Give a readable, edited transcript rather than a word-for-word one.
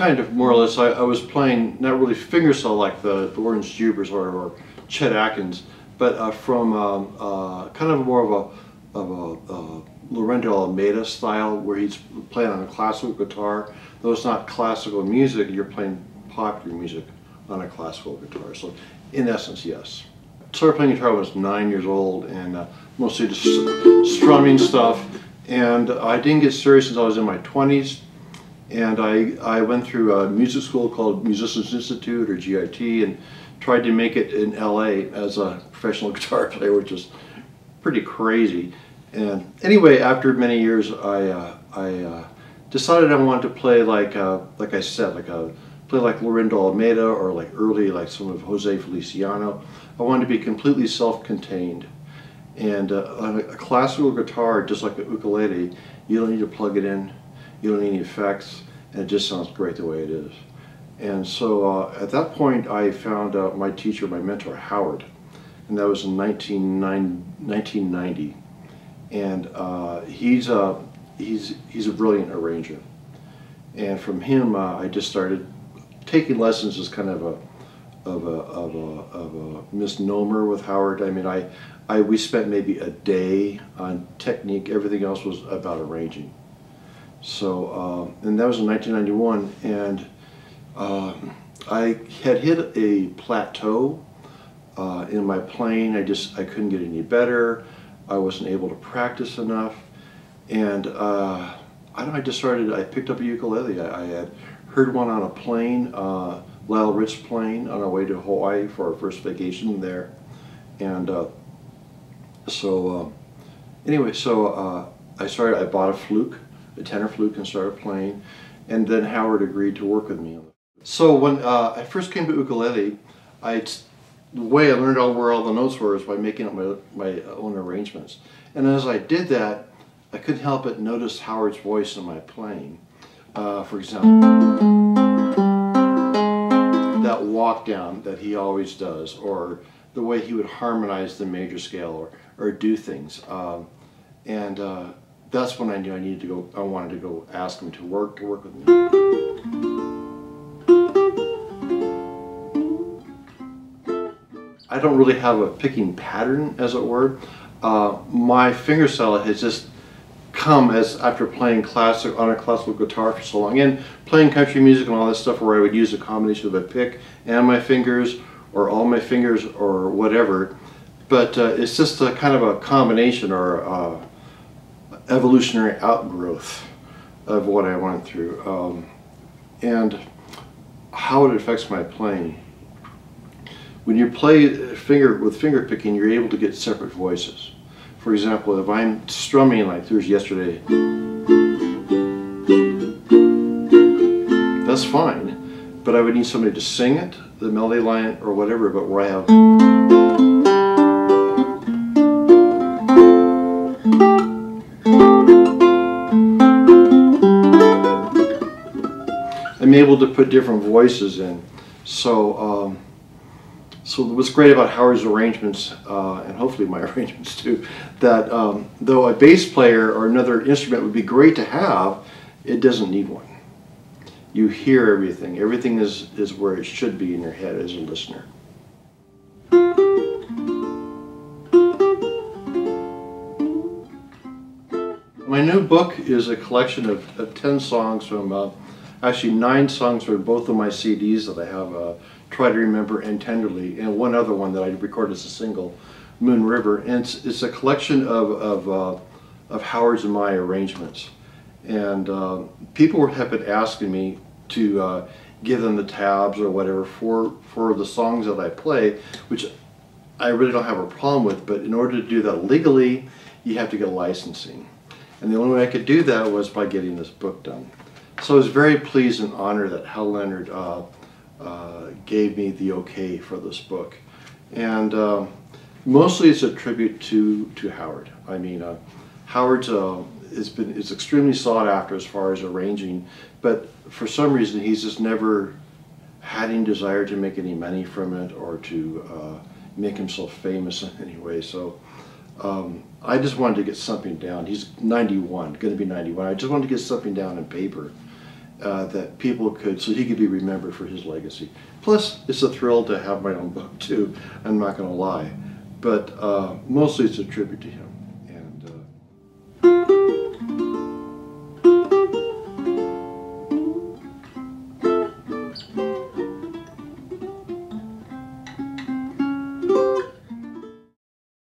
kind of more or less. I was playing not really fingerstyle like the Lawrence Jubers or Chet Atkins, but from kind of more of a Lorenzo Almeida style, where he's playing on a classical guitar. Though it's not classical music, you're playing popular music on a classical guitar. So in essence, yes. I started playing guitar when I was 9 years old, and mostly just strumming stuff. And I didn't get serious until I was in my 20s. And I went through a music school called Musicians Institute, or GIT, and tried to make it in LA as a professional guitar player, which is pretty crazy. And anyway, after many years, I decided I wanted to play like I said, play like Lorenzo Almeida, or like early, like some of Jose Feliciano. I wanted to be completely self-contained. And on a classical guitar, just like the ukulele, you don't need to plug it in, you don't need any effects, and it just sounds great the way it is. And so at that point, I found out my teacher, my mentor, Howard, and that was in 1990. And he's a brilliant arranger. And from him, I just started taking lessons as kind of a misnomer with Howard. I mean, we spent maybe a day on technique. Everything else was about arranging. So, and that was in 1991, and I had hit a plateau in my playing. I couldn't get any better. I wasn't able to practice enough, and I picked up a ukulele. I had heard one on a plane, Lyle Rich plane, on our way to Hawaii for our first vacation there. And anyway, I bought a fluke, a tenor fluke, and started playing, and then Howard agreed to work with me. So when I first came to ukulele, the way I learned where all the notes were is by making up my own arrangements. And as I did that, I couldn't help but notice Howard's voice in my playing. For example, that walk down that he always does, or the way he would harmonize the major scale, or do things. That's when I knew I wanted to go ask him to work with me. I don't really have a picking pattern, as it were. My fingerstyle has just come after playing on a classical guitar for so long, and playing country music and all that stuff, where I would use a combination of a pick and my fingers, or all my fingers, or whatever. But it's just a kind of a combination, or evolutionary outgrowth of what I went through, and how it affects my playing. When you play with finger picking, you're able to get separate voices. For example, if I'm strumming like there was yesterday, that's fine, but I would need somebody to sing it, the melody line or whatever, but where I have I'm able to put different voices in. So what's great about Howard's arrangements, and hopefully my arrangements too, that though a bass player or another instrument would be great to have, it doesn't need one. You hear everything. Everything is where it should be in your head as a listener. My new book is a collection of 10 songs from, actually 9 songs from both of my CDs that I have, Try to Remember and Tenderly, and one other one that I recorded as a single, Moon River. And it's a collection of Howard's and my arrangements. And people have been asking me to give them the tabs or whatever for the songs that I play, which I really don't have a problem with, but in order to do that legally, you have to get licensing. And the only way I could do that was by getting this book done. So I was very pleased and honored that Hal Leonard gave me the okay for this book. And mostly it's a tribute to Howard. I mean, Howard's is extremely sought after as far as arranging, but for some reason he's just never had any desire to make any money from it, or to make himself famous in any way. So I just wanted to get something down. He's 91, going to be 91. I just wanted to get something down in paper. that people could, so he could be remembered for his legacy. Plus, it's a thrill to have my own book too, I'm not going to lie. But mostly it's a tribute to him.